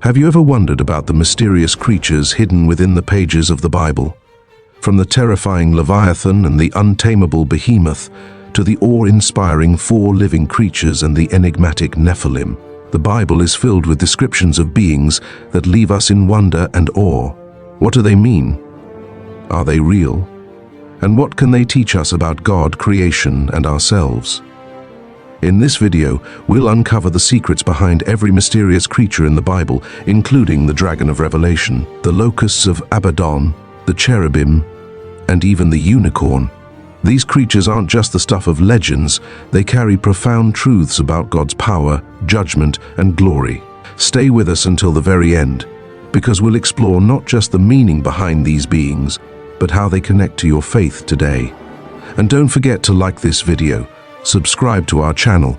Have you ever wondered about the mysterious creatures hidden within the pages of the Bible? From the terrifying Leviathan and the untamable Behemoth, to the awe-inspiring four living creatures and the enigmatic Nephilim, the Bible is filled with descriptions of beings that leave us in wonder and awe. What do they mean? Are they real? And what can they teach us about God, creation, and ourselves? In this video, we'll uncover the secrets behind every mysterious creature in the Bible, including the Dragon of Revelation, the Locusts of Abaddon, the Cherubim, and even the unicorn. These creatures aren't just the stuff of legends, they carry profound truths about God's power, judgment, and glory. Stay with us until the very end, because we'll explore not just the meaning behind these beings, but how they connect to your faith today. And don't forget to like this video, subscribe to our channel,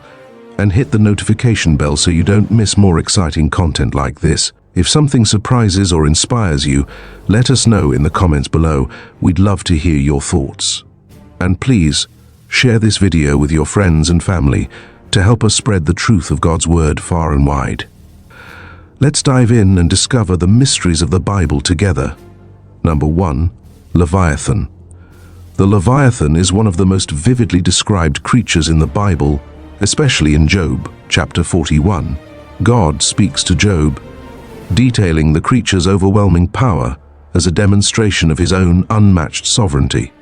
and hit the notification bell so you don't miss more exciting content like this. If something surprises or inspires you, let us know in the comments below. We'd love to hear your thoughts. And please, share this video with your friends and family to help us spread the truth of God's Word far and wide. Let's dive in and discover the mysteries of the Bible together. Number 1. Leviathan. The Leviathan is one of the most vividly described creatures in the Bible, especially in Job, chapter 41. God speaks to Job, detailing the creature's overwhelming power as a demonstration of his own unmatched sovereignty.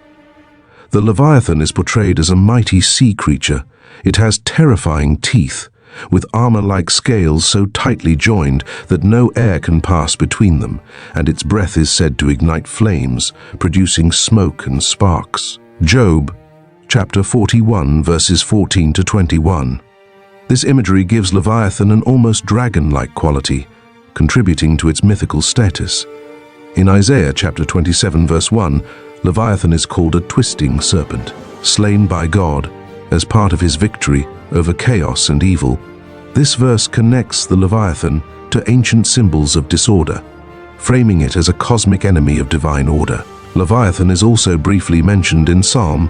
The Leviathan is portrayed as a mighty sea creature. It has terrifying teeth, with armor-like scales so tightly joined that no air can pass between them, and its breath is said to ignite flames, producing smoke and sparks. Job, chapter 41, verses 14 to 21. This imagery gives Leviathan an almost dragon-like quality, contributing to its mythical status. In Isaiah chapter 27, verse 1, Leviathan is called a twisting serpent, slain by God as part of his victory over chaos and evil. This verse connects the Leviathan to ancient symbols of disorder, framing it as a cosmic enemy of divine order. Leviathan is also briefly mentioned in Psalm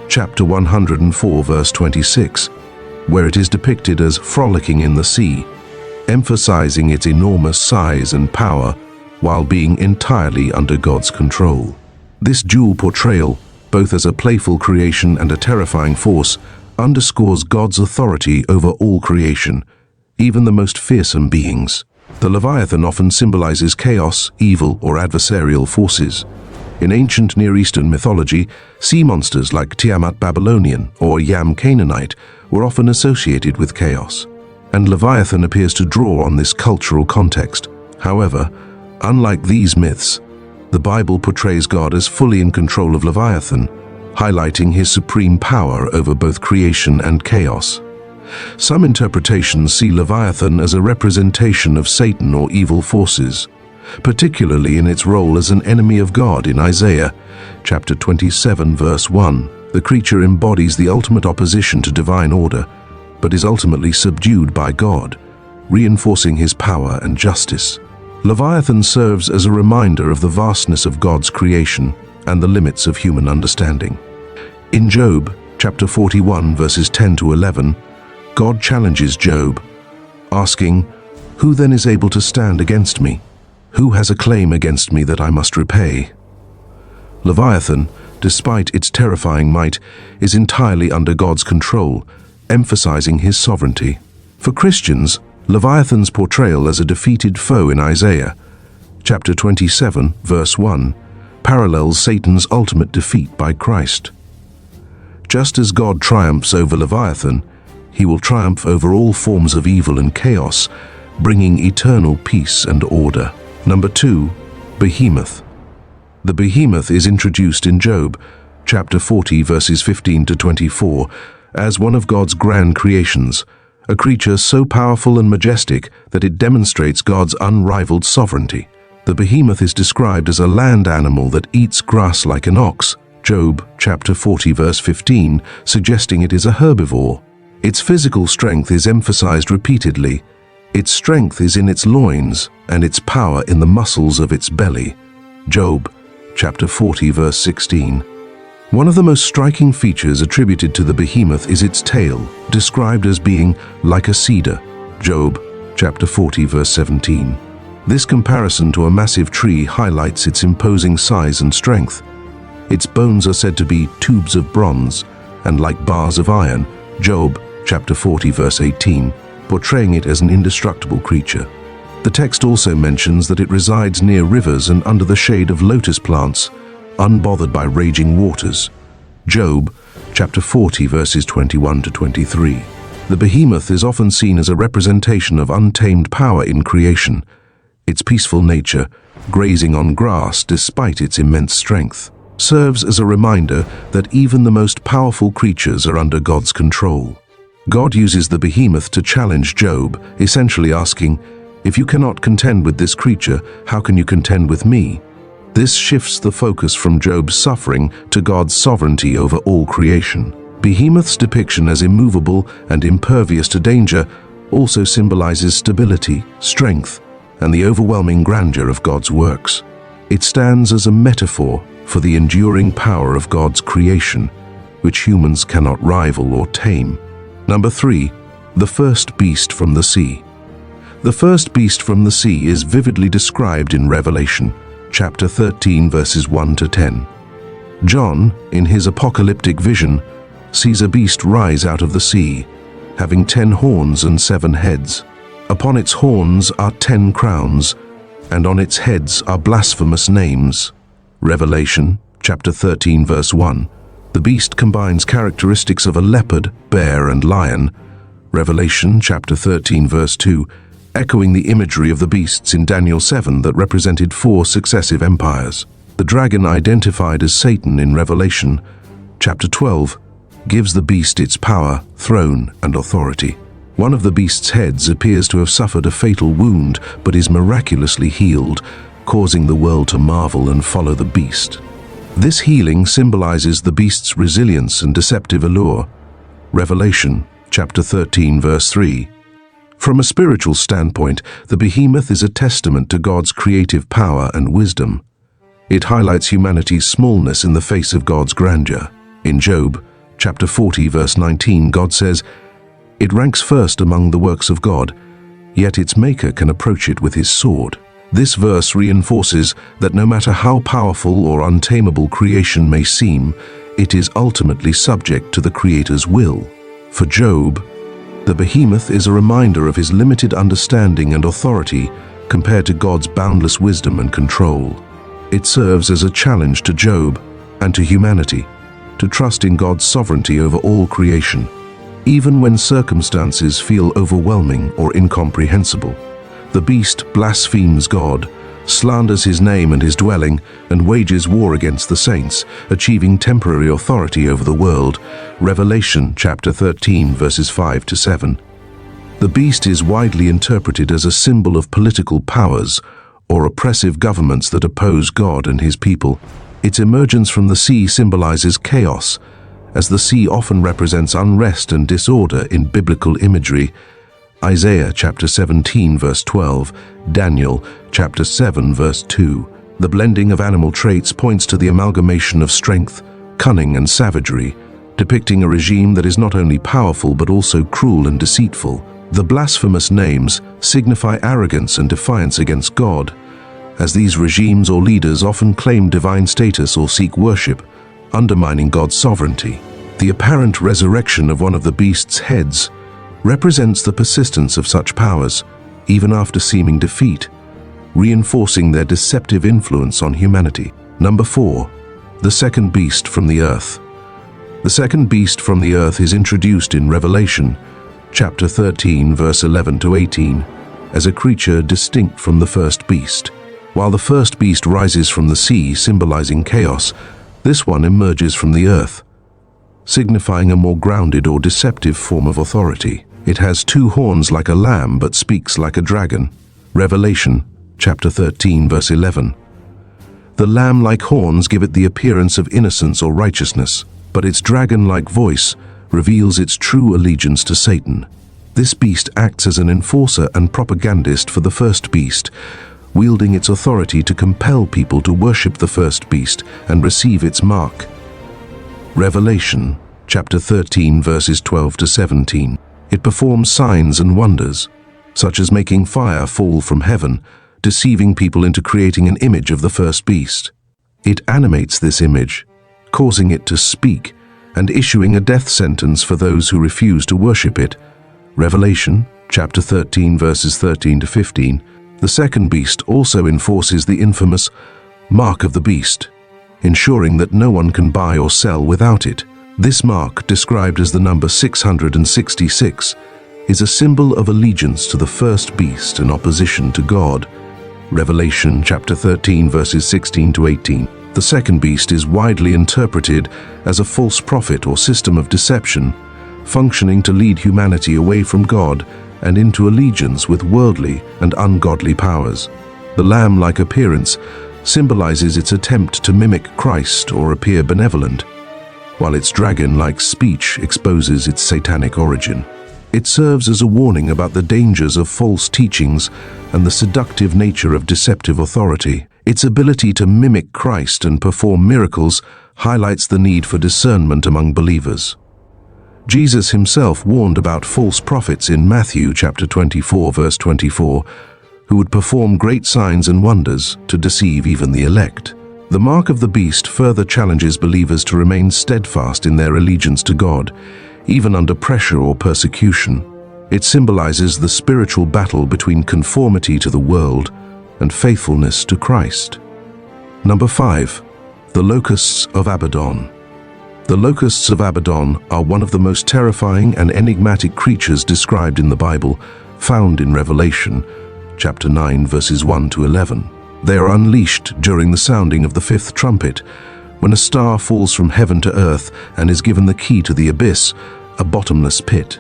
chapter 104, verse 26, where it is depicted as frolicking in the sea, emphasizing its enormous size and power while being entirely under God's control. This dual portrayal, both as a playful creation and a terrifying force, underscores God's authority over all creation, even the most fearsome beings. The Leviathan often symbolizes chaos, evil, or adversarial forces. In ancient Near Eastern mythology, sea monsters like Tiamat Babylonian or Yam Canaanite were often associated with chaos, and Leviathan appears to draw on this cultural context. However, unlike these myths, the Bible portrays God as fully in control of Leviathan, highlighting his supreme power over both creation and chaos. Some interpretations see Leviathan as a representation of Satan or evil forces, particularly in its role as an enemy of God in Isaiah chapter 27, verse 1. The creature embodies the ultimate opposition to divine order, but is ultimately subdued by God, reinforcing his power and justice. Leviathan serves as a reminder of the vastness of God's creation and the limits of human understanding. In Job, chapter 41, verses 10 to 11, God challenges Job, asking, "Who then is able to stand against me? Who has a claim against me that I must repay?" Leviathan, despite its terrifying might, is entirely under God's control, emphasizing his sovereignty. For Christians, Leviathan's portrayal as a defeated foe in Isaiah, chapter 27, verse 1, parallels Satan's ultimate defeat by Christ. Just as God triumphs over Leviathan, he will triumph over all forms of evil and chaos, bringing eternal peace and order. Number 2. Behemoth. The Behemoth is introduced in Job, chapter 40, verses 15 to 24, as one of God's grand creations, a creature so powerful and majestic that it demonstrates God's unrivaled sovereignty. The behemoth is described as a land animal that eats grass like an ox, Job chapter 40 verse 15, suggesting it is a herbivore. Its physical strength is emphasized repeatedly. Its strength is in its loins, and its power in the muscles of its belly, Job chapter 40 verse 16. One of the most striking features attributed to the behemoth is its tail, described as being like a cedar, Job chapter 40 verse 17. This comparison to a massive tree highlights its imposing size and strength. Its bones are said to be tubes of bronze and like bars of iron, Job chapter 40 verse 18, portraying it as an indestructible creature. The text also mentions that it resides near rivers and under the shade of lotus plants, unbothered by raging waters. Job chapter 40 verses 21 to 23. The behemoth is often seen as a representation of untamed power in creation, its peaceful nature, grazing on grass despite its immense strength, serves as a reminder that even the most powerful creatures are under God's control. God uses the behemoth to challenge Job, essentially asking, "If you cannot contend with this creature, how can you contend with me?" This shifts the focus from Job's suffering to God's sovereignty over all creation. Behemoth's depiction as immovable and impervious to danger also symbolizes stability, strength, and the overwhelming grandeur of God's works. It stands as a metaphor for the enduring power of God's creation, which humans cannot rival or tame. Number 3, the first beast from the sea. The first beast from the sea is vividly described in Revelation, chapter 13, verses 1 to 10. John, in his apocalyptic vision, sees a beast rise out of the sea, having 10 horns and 7 heads. Upon its horns are 10 crowns, and on its heads are blasphemous names. Revelation, chapter 13, verse 1. The beast combines characteristics of a leopard, bear, and lion. Revelation, chapter 13, verse 2, echoing the imagery of the beasts in Daniel 7 that represented 4 successive empires. The dragon identified as Satan in Revelation, chapter 12, gives the beast its power, throne, and authority. One of the beast's heads appears to have suffered a fatal wound, but is miraculously healed, causing the world to marvel and follow the beast. This healing symbolizes the beast's resilience and deceptive allure. Revelation, chapter 13, verse 3. From a spiritual standpoint, the behemoth is a testament to God's creative power and wisdom. It highlights humanity's smallness in the face of God's grandeur. In Job, chapter 40, verse 19, God says, "It ranks first among the works of God, yet its maker can approach it with his sword." This verse reinforces that no matter how powerful or untamable creation may seem, it is ultimately subject to the Creator's will. For Job, the behemoth is a reminder of his limited understanding and authority compared to God's boundless wisdom and control. It serves as a challenge to Job and to humanity to trust in God's sovereignty over all creation, even when circumstances feel overwhelming or incomprehensible. The beast blasphemes God, slanders his name and his dwelling, and wages war against the saints, achieving temporary authority over the world. Revelation chapter 13, verses 5 to 7. The beast is widely interpreted as a symbol of political powers or oppressive governments that oppose God and his people. Its emergence from the sea symbolizes chaos, as the sea often represents unrest and disorder in biblical imagery. Isaiah chapter 17 verse 12, Daniel chapter 7 verse 2. The blending of animal traits points to the amalgamation of strength, cunning, and savagery, depicting a regime that is not only powerful but also cruel and deceitful. The blasphemous names signify arrogance and defiance against God, as these regimes or leaders often claim divine status or seek worship, undermining God's sovereignty. The apparent resurrection of one of the beast's heads represents the persistence of such powers, even after seeming defeat, reinforcing their deceptive influence on humanity. Number 4, the second beast from the earth. The second beast from the earth is introduced in Revelation, chapter 13, verse 11 to 18, as a creature distinct from the first beast. While the first beast rises from the sea, symbolizing chaos, this one emerges from the earth, signifying a more grounded or deceptive form of authority. It has 2 horns like a lamb but speaks like a dragon. Revelation, chapter 13, verse 11. The lamb-like horns give it the appearance of innocence or righteousness, but its dragon-like voice reveals its true allegiance to Satan. This beast acts as an enforcer and propagandist for the first beast, wielding its authority to compel people to worship the first beast and receive its mark. Revelation, chapter 13, verses 12 to 17. It performs signs and wonders, such as making fire fall from heaven deceiving people into creating an image of the first beast. It animates this image, causing it to speak and issuing a death sentence for those who refuse to worship it. Revelation, chapter 13, verses 13 to 15. The second beast also enforces the infamous mark of the beast, ensuring that no one can buy or sell without it. This mark, described as the number 666, is a symbol of allegiance to the first beast and opposition to God. Revelation chapter 13, verses 16 to 18. The second beast is widely interpreted as a false prophet or system of deception, functioning to lead humanity away from God and into allegiance with worldly and ungodly powers. The lamb-like appearance symbolizes its attempt to mimic Christ or appear benevolent, while its dragon-like speech exposes its satanic origin. It serves as a warning about the dangers of false teachings and the seductive nature of deceptive authority. Its ability to mimic Christ and perform miracles highlights the need for discernment among believers. Jesus himself warned about false prophets in Matthew chapter 24, verse 24, who would perform great signs and wonders to deceive even the elect. The mark of the beast further challenges believers to remain steadfast in their allegiance to God, even under pressure or persecution. It symbolizes the spiritual battle between conformity to the world and faithfulness to Christ. Number 5. The Locusts of Abaddon. The Locusts of Abaddon are one of the most terrifying and enigmatic creatures described in the Bible, found in Revelation, chapter 9, verses 1 to 11. They are unleashed during the sounding of the fifth trumpet, when a star falls from heaven to earth and is given the key to the abyss, a bottomless pit.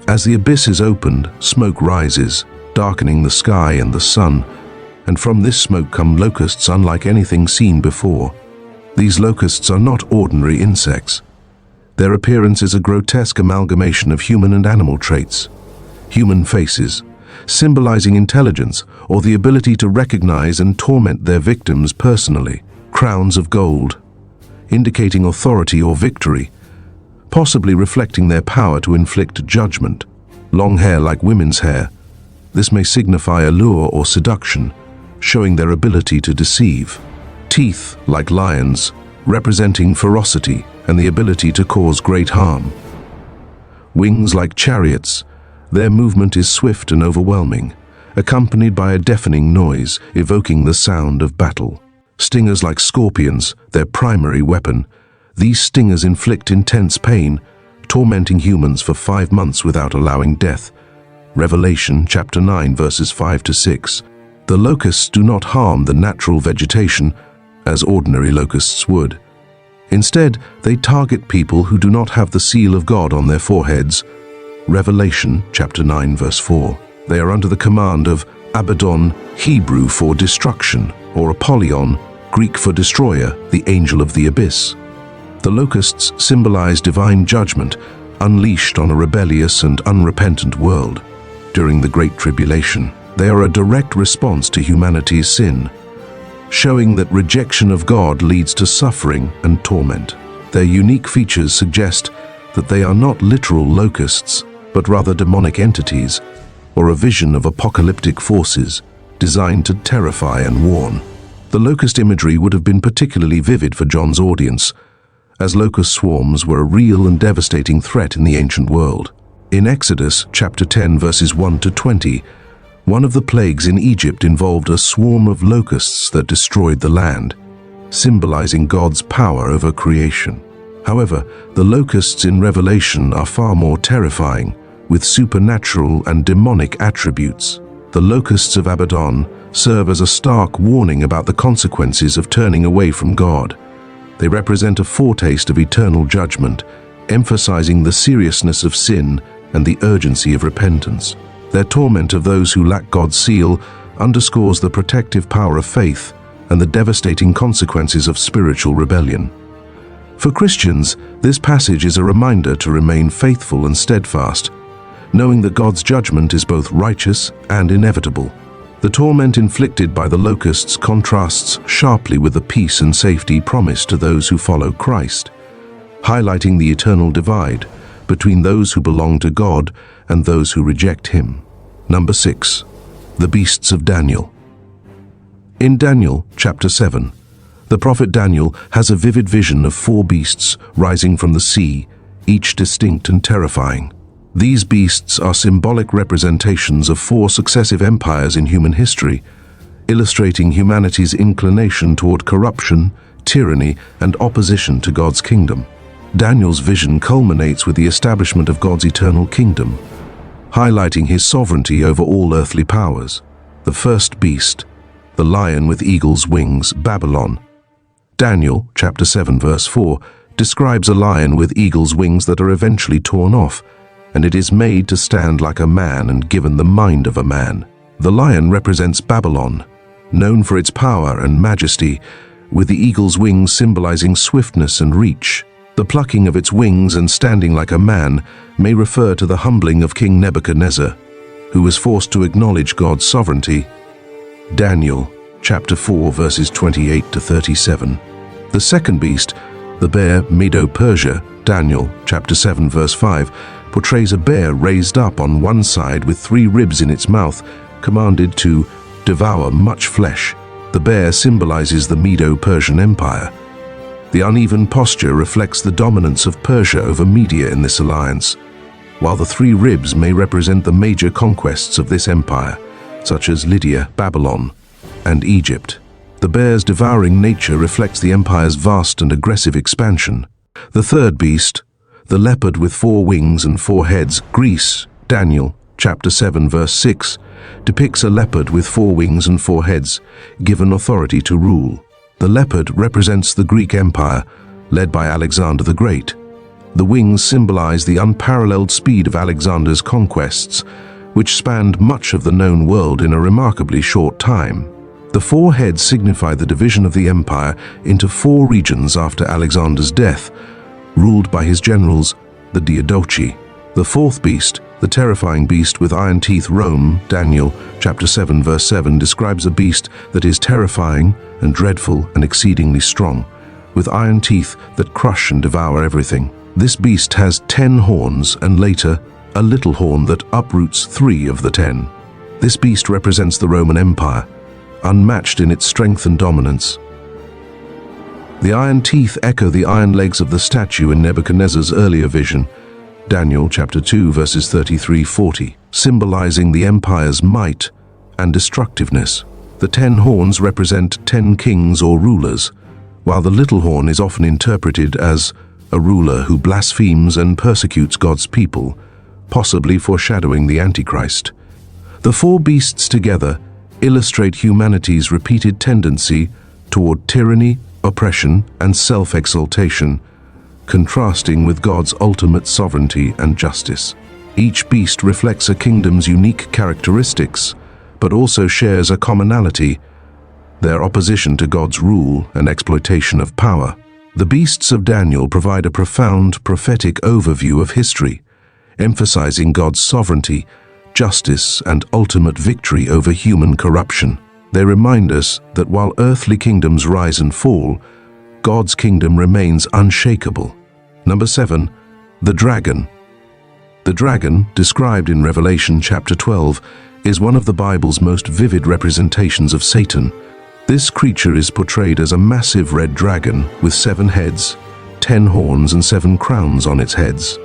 As the abyss is opened, smoke rises, darkening the sky and the sun, and from this smoke come locusts unlike anything seen before. These locusts are not ordinary insects. Their appearance is a grotesque amalgamation of human and animal traits. Human faces, symbolizing intelligence or the ability to recognize and torment their victims personally. Crowns of gold, indicating authority or victory, possibly reflecting their power to inflict judgment. Long hair like women's hair. This may signify allure or seduction, showing their ability to deceive. Teeth like lions, representing ferocity and the ability to cause great harm. Wings like chariots. Their movement is swift and overwhelming, accompanied by a deafening noise, evoking the sound of battle. Stingers like scorpions, their primary weapon. These stingers inflict intense pain, tormenting humans for 5 months without allowing death. Revelation chapter 9, verses 5 to 6. The locusts do not harm the natural vegetation, as ordinary locusts would. Instead, they target people who do not have the seal of God on their foreheads. Revelation chapter 9, verse 4. They are under the command of Abaddon, Hebrew for destruction, or Apollyon, Greek for destroyer, the angel of the abyss. The locusts symbolize divine judgment unleashed on a rebellious and unrepentant world. During the Great Tribulation, they are a direct response to humanity's sin, showing that rejection of God leads to suffering and torment. Their unique features suggest that they are not literal locusts, but rather demonic entities, or a vision of apocalyptic forces designed to terrify and warn. The locust imagery would have been particularly vivid for John's audience, as locust swarms were a real and devastating threat in the ancient world. In Exodus chapter 10, verses 1 to 20, one of the plagues in Egypt involved a swarm of locusts that destroyed the land, symbolizing God's power over creation. However, the locusts in Revelation are far more terrifying, with supernatural and demonic attributes. The locusts of Abaddon serve as a stark warning about the consequences of turning away from God. They represent a foretaste of eternal judgment, emphasizing the seriousness of sin and the urgency of repentance. Their torment of those who lack God's seal underscores the protective power of faith and the devastating consequences of spiritual rebellion. For Christians, this passage is a reminder to remain faithful and steadfast, knowing that God's judgment is both righteous and inevitable. The torment inflicted by the locusts contrasts sharply with the peace and safety promised to those who follow Christ, highlighting the eternal divide between those who belong to God and those who reject Him. Number 6. The beasts of Daniel. In Daniel chapter 7, the prophet Daniel has a vivid vision of 4 beasts rising from the sea, each distinct and terrifying. These beasts are symbolic representations of 4 successive empires in human history, illustrating humanity's inclination toward corruption, tyranny, and opposition to God's kingdom. Daniel's vision culminates with the establishment of God's eternal kingdom, highlighting his sovereignty over all earthly powers. The first beast, the lion with eagle's wings, Babylon. Daniel chapter 7 verse 4 describes a lion with eagle's wings that are eventually torn off, and it is made to stand like a man and given the mind of a man. The lion represents Babylon, known for its power and majesty, with the eagle's wings symbolizing swiftness and reach. The plucking of its wings and standing like a man may refer to the humbling of King Nebuchadnezzar, who was forced to acknowledge God's sovereignty. Daniel chapter 4 verses 28 to 37. The second beast, the bear Medo-Persia, Daniel chapter 7 verse 5, portrays a bear raised up on one side with 3 ribs in its mouth, commanded to devour much flesh. The bear symbolizes the Medo-Persian Empire. The uneven posture reflects the dominance of Persia over Media in this alliance, while the 3 ribs may represent the major conquests of this empire, such as Lydia, Babylon, and Egypt. The bear's devouring nature reflects the empire's vast and aggressive expansion. The third beast, the leopard with 4 wings and 4 heads, Greece, Daniel chapter 7 verse 6, depicts a leopard with 4 wings and 4 heads, given authority to rule. The leopard represents the Greek Empire, led by Alexander the Great. The wings symbolize the unparalleled speed of Alexander's conquests, which spanned much of the known world in a remarkably short time. The 4 heads signify the division of the empire into 4 regions after Alexander's death, ruled by his generals, the Diadochi. The fourth beast, the terrifying beast with iron teeth, Rome, Daniel chapter 7 verse 7, describes a beast that is terrifying and dreadful and exceedingly strong, with iron teeth that crush and devour everything. This beast has 10 horns and later a little horn that uproots 3 of the 10. This beast represents the Roman Empire, unmatched in its strength and dominance. The iron teeth echo the iron legs of the statue in Nebuchadnezzar's earlier vision, Daniel chapter 2 verses 33-40, symbolizing the empire's might and destructiveness. The 10 horns represent 10 kings or rulers, while the little horn is often interpreted as a ruler who blasphemes and persecutes God's people, possibly foreshadowing the Antichrist. The 4 beasts together illustrate humanity's repeated tendency toward tyranny, oppression, and self-exaltation, contrasting with God's ultimate sovereignty and justice. Each beast reflects a kingdom's unique characteristics, but also shares a commonality: their opposition to God's rule and exploitation of power. The beasts of Daniel provide a profound prophetic overview of history, emphasizing God's sovereignty, justice, and ultimate victory over human corruption. They remind us that while earthly kingdoms rise and fall, God's kingdom remains unshakable. Number 7, the dragon. The dragon, described in Revelation chapter 12, is one of the Bible's most vivid representations of Satan. This creature is portrayed as a massive red dragon with 7 heads, 10 horns, and 7 crowns on its heads.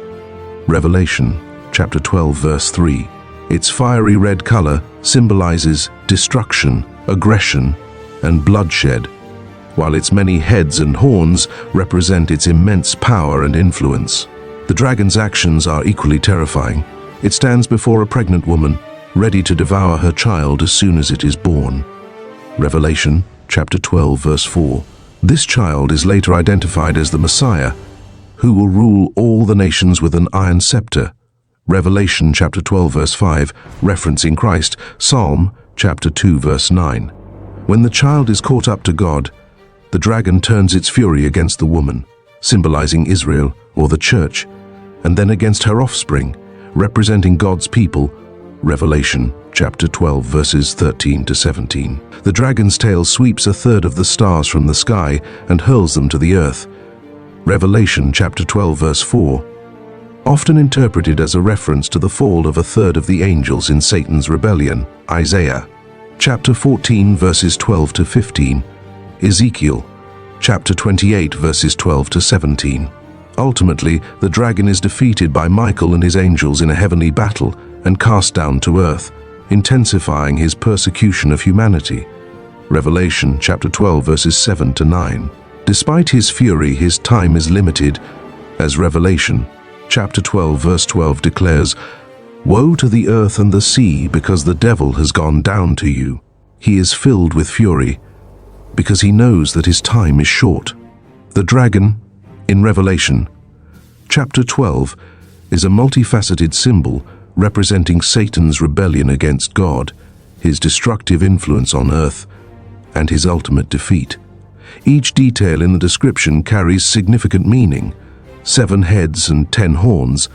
Revelation chapter 12 verse 3. Its fiery red color symbolizes destruction, aggression, and bloodshed, while its many heads and horns represent its immense power and influence. The dragon's actions are equally terrifying. It stands before a pregnant woman, ready to devour her child as soon as it is born. Revelation chapter 12 verse 4. This child is later identified as the Messiah, who will rule all the nations with an iron scepter. Revelation chapter 12 verse 5, referencing Christ. Psalm chapter 2 verse 9. When the child is caught up to God, the dragon turns its fury against the woman, symbolizing Israel or the church, and then against her offspring, representing God's people. Revelation chapter 12 verses 13 to 17. The dragon's tail sweeps a third of the stars from the sky and hurls them to the earth. Revelation chapter 12 verse 4. often interpreted as a reference to the fall of a third of the angels in Satan's rebellion. Isaiah, chapter 14, verses 12 to 15. Ezekiel, chapter 28, verses 12 to 17. Ultimately, the dragon is defeated by Michael and his angels in a heavenly battle and cast down to earth, intensifying his persecution of humanity. Revelation, chapter 12, verses 7 to 9. Despite his fury, his time is limited, as Revelation, chapter 12, verse 12 declares, "Woe to the earth and the sea, because the devil has gone down to you. He is filled with fury, because he knows that his time is short." The dragon, in Revelation, chapter 12, is a multifaceted symbol representing Satan's rebellion against God, his destructive influence on earth, and his ultimate defeat. Each detail in the description carries significant meaning. 7 heads and 10 horns.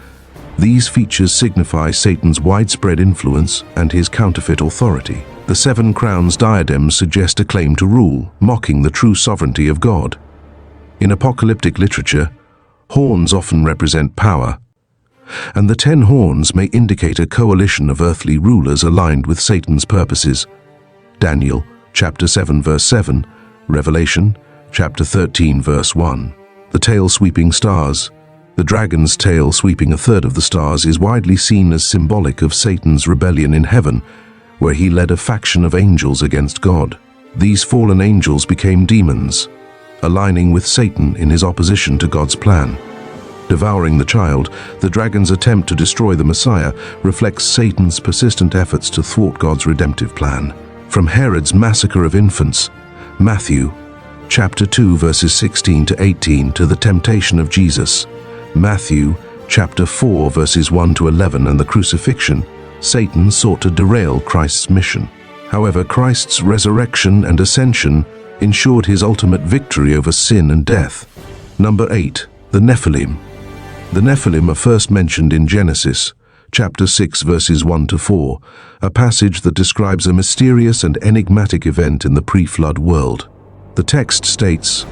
These features signify Satan's widespread influence and his counterfeit authority. The 7 crowns diadems suggest a claim to rule, mocking the true sovereignty of God. In apocalyptic literature, horns often represent power, and the 10 horns may indicate a coalition of earthly rulers aligned with Satan's purposes. Daniel, chapter 7, verse 7, Revelation, chapter 13, verse 1. The tail sweeping stars. The dragon's tail sweeping a third of the stars is widely seen as symbolic of Satan's rebellion in heaven, where he led a faction of angels against God. These fallen angels became demons, aligning with Satan in his opposition to God's plan. Devouring the child, the dragon's attempt to destroy the Messiah reflects Satan's persistent efforts to thwart God's redemptive plan. From Herod's massacre of infants, Matthew, chapter 2, verses 16 to 18, to the temptation of Jesus, Matthew, chapter 4, verses 1 to 11, and the crucifixion, Satan sought to derail Christ's mission. However, Christ's resurrection and ascension ensured his ultimate victory over sin and death. Number 8. The Nephilim. The Nephilim are first mentioned in Genesis, chapter 6, verses 1 to 4, a passage that describes a mysterious and enigmatic event in the pre-flood world. The text states,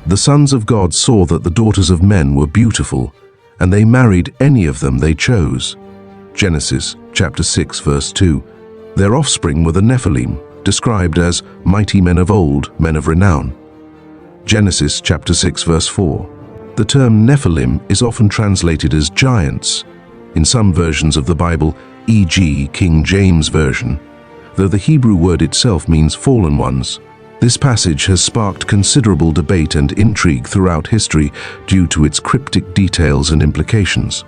"The sons of God saw that the daughters of men were beautiful, and they married any of them they chose." Genesis, chapter 6, verse 2. Their offspring were the Nephilim, described as mighty men of old, men of renown. Genesis, chapter 6, verse 4. The term Nephilim is often translated as giants in some versions of the Bible, e.g. King James Version, though the Hebrew word itself means fallen ones. This passage has sparked considerable debate and intrigue throughout history due to its cryptic details and implications.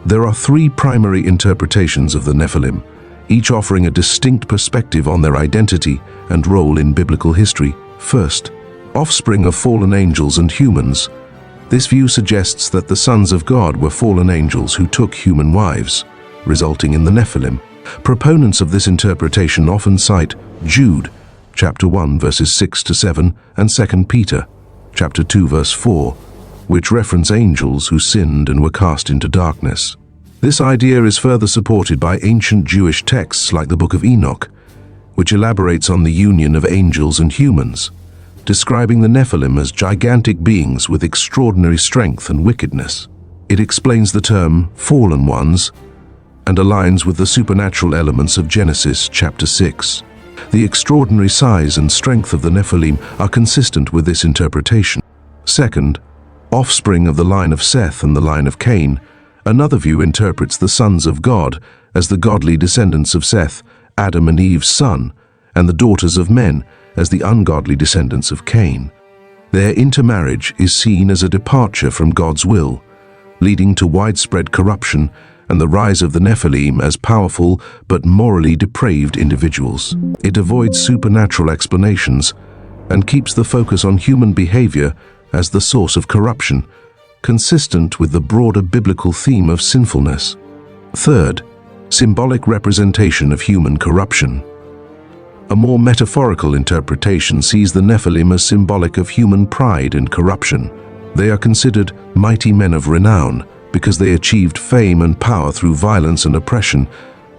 There are 3 primary interpretations of the Nephilim, each offering a distinct perspective on their identity and role in biblical history. First, offspring of fallen angels and humans. This view suggests that the sons of God were fallen angels who took human wives, resulting in the Nephilim. Proponents of this interpretation often cite Jude, chapter 1, verses 6 to 7, and 2 Peter, chapter 2, verse 4, which reference angels who sinned and were cast into darkness. This idea is further supported by ancient Jewish texts like the Book of Enoch, which elaborates on the union of angels and humans, describing the Nephilim as gigantic beings with extraordinary strength and wickedness. It explains the term fallen ones and aligns with the supernatural elements of Genesis chapter 6. The extraordinary size and strength of the Nephilim are consistent with this interpretation. Second, offspring of the line of Seth and the line of Cain. Another view interprets the sons of God as the godly descendants of Seth, Adam and Eve's son, and the daughters of men as the ungodly descendants of Cain. Their intermarriage is seen as a departure from God's will, leading to widespread corruption and the rise of the Nephilim as powerful but morally depraved individuals. It avoids supernatural explanations and keeps the focus on human behavior as the source of corruption, consistent with the broader biblical theme of sinfulness. Third, symbolic representation of human corruption. A more metaphorical interpretation sees the Nephilim as symbolic of human pride and corruption. They are considered mighty men of renown because they achieved fame and power through violence and oppression,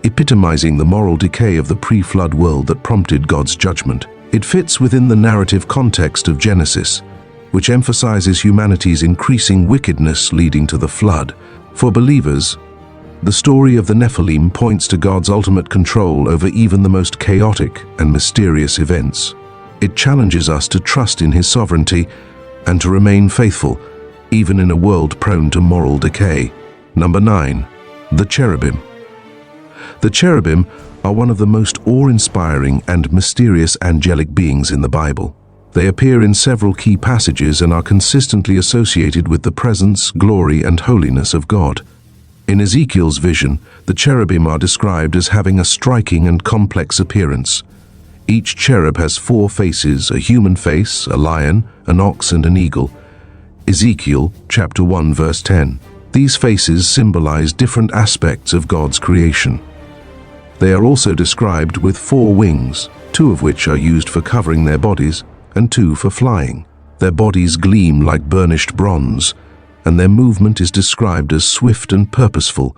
epitomizing the moral decay of the pre-flood world that prompted God's judgment. It fits within the narrative context of Genesis, which emphasizes humanity's increasing wickedness leading to the flood. For believers, the story of the Nephilim points to God's ultimate control over even the most chaotic and mysterious events. It challenges us to trust in His sovereignty and to remain faithful, even in a world prone to moral decay. Number 9. The Cherubim. The cherubim are one of the most awe-inspiring and mysterious angelic beings in the Bible. They appear in several key passages and are consistently associated with the presence, glory, and holiness of God. In Ezekiel's vision, the cherubim are described as having a striking and complex appearance. Each cherub has 4 faces: a human face, a lion, an ox, and an eagle. Ezekiel chapter 1 verse 10. These faces symbolize different aspects of God's creation. They are also described with 4 wings, 2 of which are used for covering their bodies and 2 for flying. Their bodies gleam like burnished bronze, and their movement is described as swift and purposeful,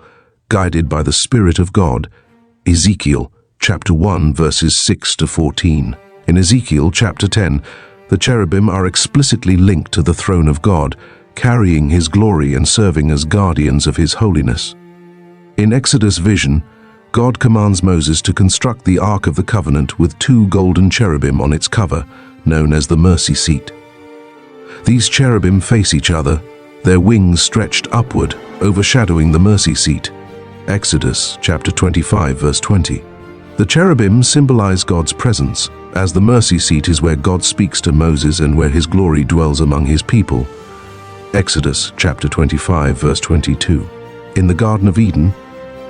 guided by the Spirit of God. Ezekiel chapter 1 verses 6 to 14. In Ezekiel chapter 10, the cherubim are explicitly linked to the throne of God, carrying His glory and serving as guardians of His holiness. In Exodus vision, God commands Moses to construct the Ark of the Covenant with 2 golden cherubim on its cover, known as the mercy seat. These cherubim face each other, their wings stretched upward, overshadowing the mercy seat. Exodus chapter 25 verse 20. The cherubim symbolize God's presence, as the mercy seat is where God speaks to Moses and where His glory dwells among His people. Exodus chapter 25 verse 22. In the Garden of Eden,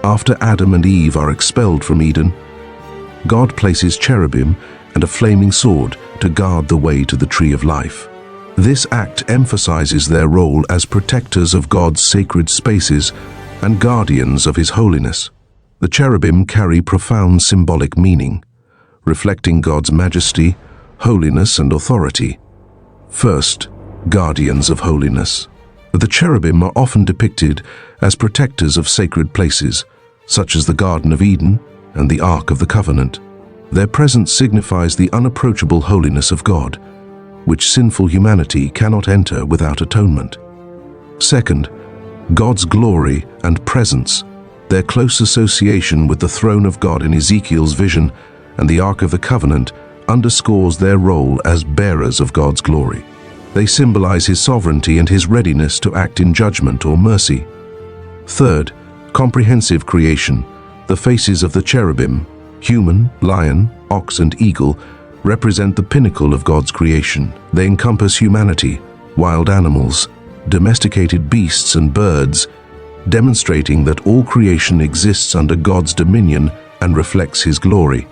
after Adam and Eve are expelled from Eden, God places cherubim and a flaming sword to guard the way to the tree of life. This act emphasizes their role as protectors of God's sacred spaces and guardians of His holiness. The cherubim carry profound symbolic meaning, reflecting God's majesty, holiness, and authority. First, guardians of holiness. The cherubim are often depicted as protectors of sacred places, such as the Garden of Eden and the Ark of the Covenant. Their presence signifies the unapproachable holiness of God, which sinful humanity cannot enter without atonement. Second, God's glory and presence. Their close association with the throne of God in Ezekiel's vision and the Ark of the Covenant underscores their role as bearers of God's glory. They symbolize His sovereignty and His readiness to act in judgment or mercy. Third, comprehensive creation. The faces of the cherubim, human, lion, ox, and eagle, represent the pinnacle of God's creation. They encompass humanity, wild animals, domesticated beasts, and birds, demonstrating that all creation exists under God's dominion and reflects His glory.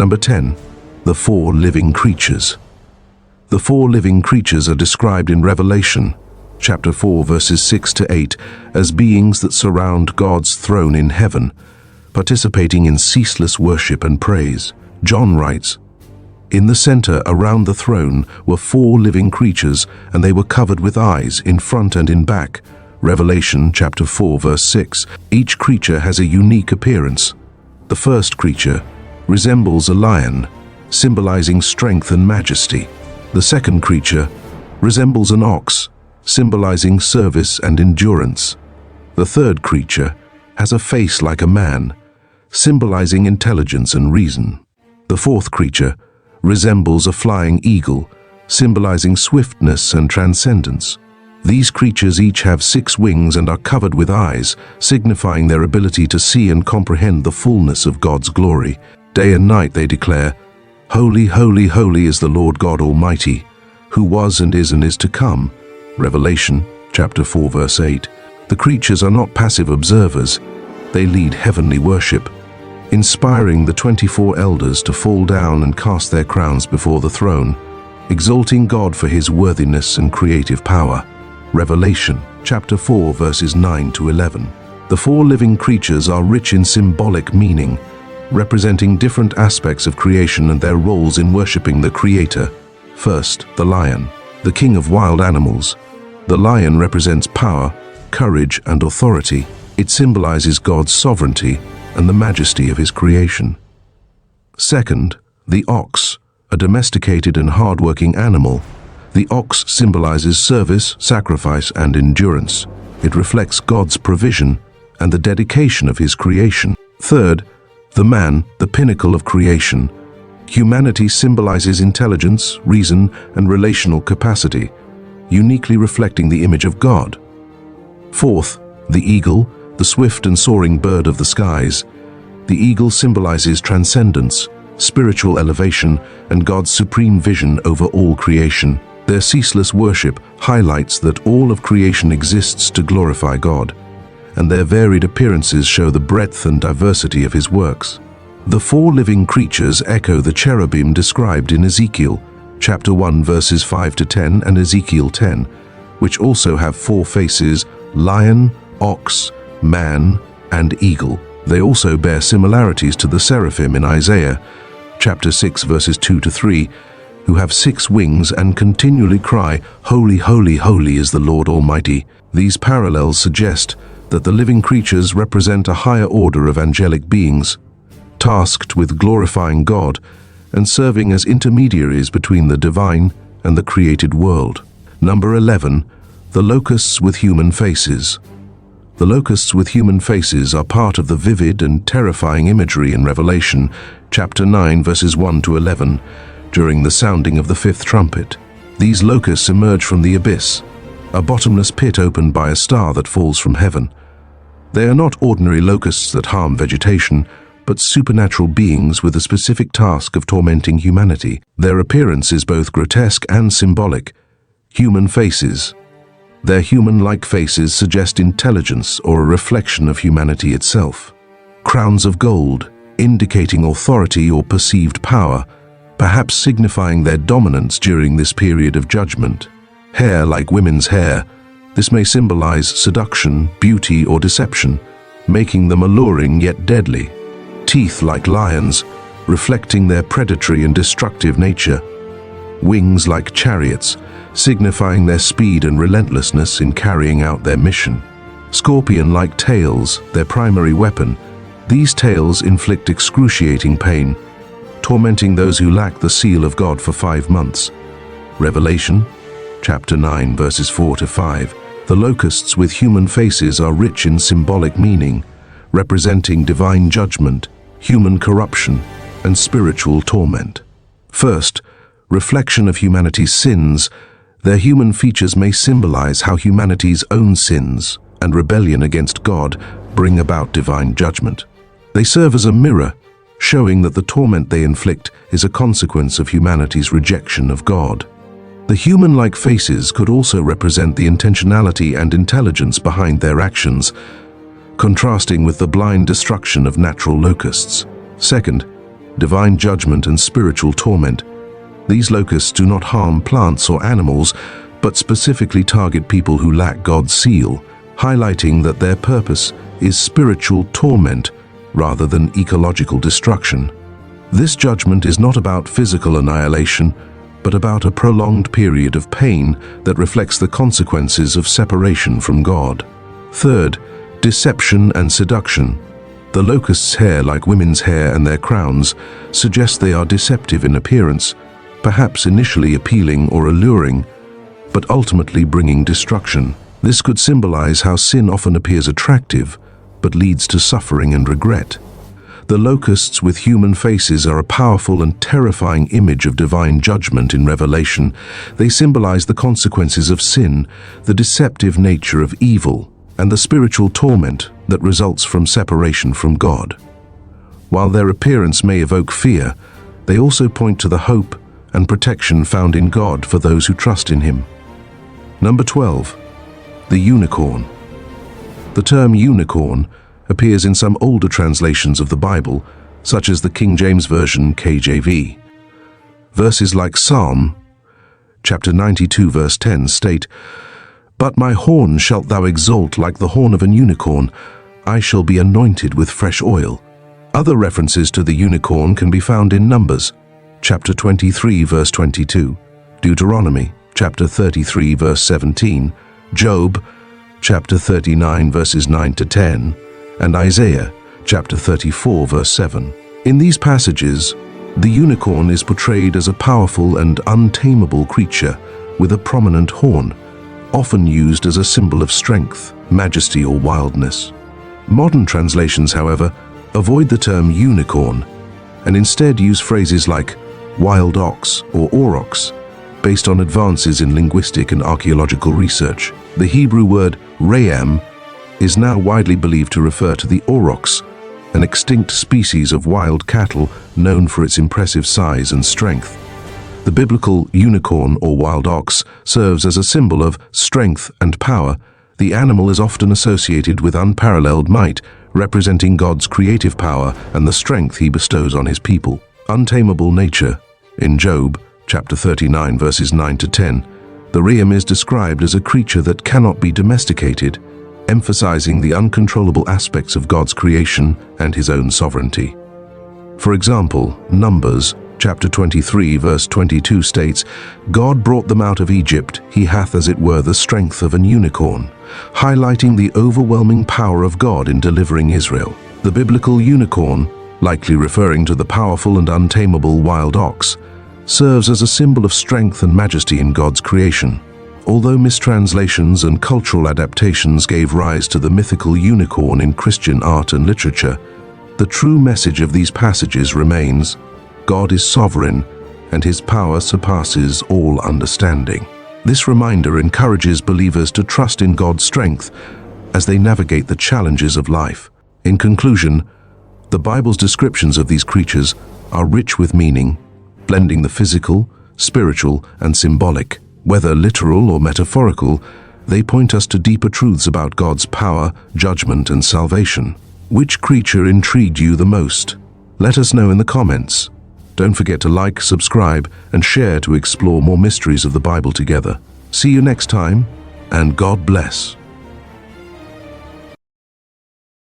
Number 10. The 4 living creatures. The 4 living creatures are described in Revelation, chapter 4, verses 6 to 8, as beings that surround God's throne in heaven, participating in ceaseless worship and praise. John writes, "In the center around the throne were 4 living creatures, and they were covered with eyes in front and in back." Revelation chapter 4 verse 6. Each creature has a unique appearance. The first creature resembles a lion, symbolizing strength and majesty. The second creature resembles an ox, symbolizing service and endurance. The third creature has a face like a man, symbolizing intelligence and reason. The fourth creature resembles a flying eagle, symbolizing swiftness and transcendence. These creatures each have 6 wings and are covered with eyes, signifying their ability to see and comprehend the fullness of God's glory. Day and night they declare, "Holy, holy, holy is the Lord God Almighty, who was and is to come." Revelation chapter 4 verse 8. The creatures are not passive observers. They lead heavenly worship, inspiring the 24 elders to fall down and cast their crowns before the throne, exalting God for His worthiness and creative power. Revelation chapter 4 verses 9 to 11. The 4 living creatures are rich in symbolic meaning, representing different aspects of creation and their roles in worshipping the Creator. First, the lion, the king of wild animals. The lion represents power, courage, and authority. It symbolizes God's sovereignty and the majesty of His creation. Second, the ox, a domesticated and hard-working animal, The ox symbolizes service, sacrifice, and endurance. It reflects God's provision and the dedication of His creation. Third, the man, the pinnacle of creation. Humanity symbolizes intelligence, reason, and relational capacity, uniquely reflecting the image of God. Fourth, the eagle, the swift and soaring bird of the skies. The eagle symbolizes transcendence, spiritual elevation, and God's supreme vision over all creation. Their ceaseless worship highlights that all of creation exists to glorify God, and their varied appearances show the breadth and diversity of His works. The four living creatures echo the cherubim described in Ezekiel, chapter 1, verses 5 to 10, and Ezekiel 10, which also have four faces: lion, ox, man, and eagle. They also bear similarities to the seraphim in Isaiah, chapter 6, verses 2 to 3, who have 6 wings and continually cry, "Holy, holy, holy is the Lord Almighty." These parallels suggest that the living creatures represent a higher order of angelic beings, tasked with glorifying God and serving as intermediaries between the divine and the created world. Number 11, the locusts with human faces. The locusts with human faces are part of the vivid and terrifying imagery in Revelation, chapter 9, verses 1 to 11, during the sounding of the 5th trumpet. These locusts emerge from the abyss, a bottomless pit opened by a star that falls from heaven. They are not ordinary locusts that harm vegetation, but supernatural beings with a specific task of tormenting humanity. Their appearance is both grotesque and symbolic. Human faces. Their human-like faces suggest intelligence or a reflection of humanity itself. Crowns of gold, indicating authority or perceived power, perhaps signifying their dominance during this period of judgment. Hair like women's hair. This may symbolize seduction, beauty, or deception, making them alluring yet deadly. Teeth like lions, reflecting their predatory and destructive nature. Wings like chariots, signifying their speed and relentlessness in carrying out their mission. Scorpion-like tails, their primary weapon. These tails inflict excruciating pain, tormenting those who lack the seal of God for 5 months. Revelation, chapter 9, verses 4 to 5. The locusts with human faces are rich in symbolic meaning, representing divine judgment, human corruption, and spiritual torment. First, reflection of humanity's sins. Their human features may symbolize how humanity's own sins and rebellion against God bring about divine judgment. They serve as a mirror, showing that the torment they inflict is a consequence of humanity's rejection of God. The human-like faces could also represent the intentionality and intelligence behind their actions, contrasting with the blind destruction of natural locusts. Second, divine judgment and spiritual torment. These locusts do not harm plants or animals, but specifically target people who lack God's seal, highlighting that their purpose is spiritual torment rather than ecological destruction. This judgment is not about physical annihilation, but about a prolonged period of pain that reflects the consequences of separation from God. Third, deception and seduction. The locusts' hair, like women's hair and their crowns, suggest they are deceptive in appearance, perhaps initially appealing or alluring, but ultimately bringing destruction. This could symbolize how sin often appears attractive, but leads to suffering and regret. The locusts with human faces are a powerful and terrifying image of divine judgment in Revelation. They symbolize the consequences of sin, the deceptive nature of evil, and the spiritual torment that results from separation from God. While their appearance may evoke fear, they also point to the hope and protection found in God for those who trust in Him. Number 12. The unicorn. The term unicorn appears in some older translations of the Bible, such as the King James Version (KJV). Verses like Psalm, chapter 92, verse 10 state, "But my horn shalt thou exalt like the horn of an unicorn. I shall be anointed with fresh oil." Other references to the unicorn can be found in Numbers, chapter 23, verse 22, Deuteronomy, chapter 33, verse 17, Job, chapter 39, verses 9 to 10, and Isaiah, chapter 34, verse 7. In these passages, the unicorn is portrayed as a powerful and untamable creature, with a prominent horn, often used as a symbol of strength, majesty, or wildness. Modern translations, however, avoid the term unicorn and instead use phrases like wild ox or aurochs, based on advances in linguistic and archaeological research. The Hebrew word re'em is now widely believed to refer to the aurochs, an extinct species of wild cattle known for its impressive size and strength. The biblical unicorn or wild ox serves as a symbol of strength and power. The animal is often associated with unparalleled might, representing God's creative power and the strength he bestows on his people. Untamable nature. In Job, chapter 39, verses 9 to 10, the re'em is described as a creature that cannot be domesticated, emphasizing the uncontrollable aspects of God's creation and his own sovereignty. For example, Numbers, chapter 23, verse 22 states, God brought them out of Egypt, he hath as it were the strength of an unicorn, highlighting the overwhelming power of God in delivering Israel. The biblical unicorn, likely referring to the powerful and untamable wild ox, serves as a symbol of strength and majesty in God's creation. Although mistranslations and cultural adaptations gave rise to the mythical unicorn in Christian art and literature, the true message of these passages remains: God is sovereign, and his power surpasses all understanding. This reminder encourages believers to trust in God's strength as they navigate the challenges of life. In conclusion, the Bible's descriptions of these creatures are rich with meaning, blending the physical, spiritual, and symbolic. Whether literal or metaphorical, they point us to deeper truths about God's power, judgment, and salvation. Which creature intrigued you the most? Let us know in the comments. Don't forget to like, subscribe, and share to explore more mysteries of the Bible together. See you next time, and God bless.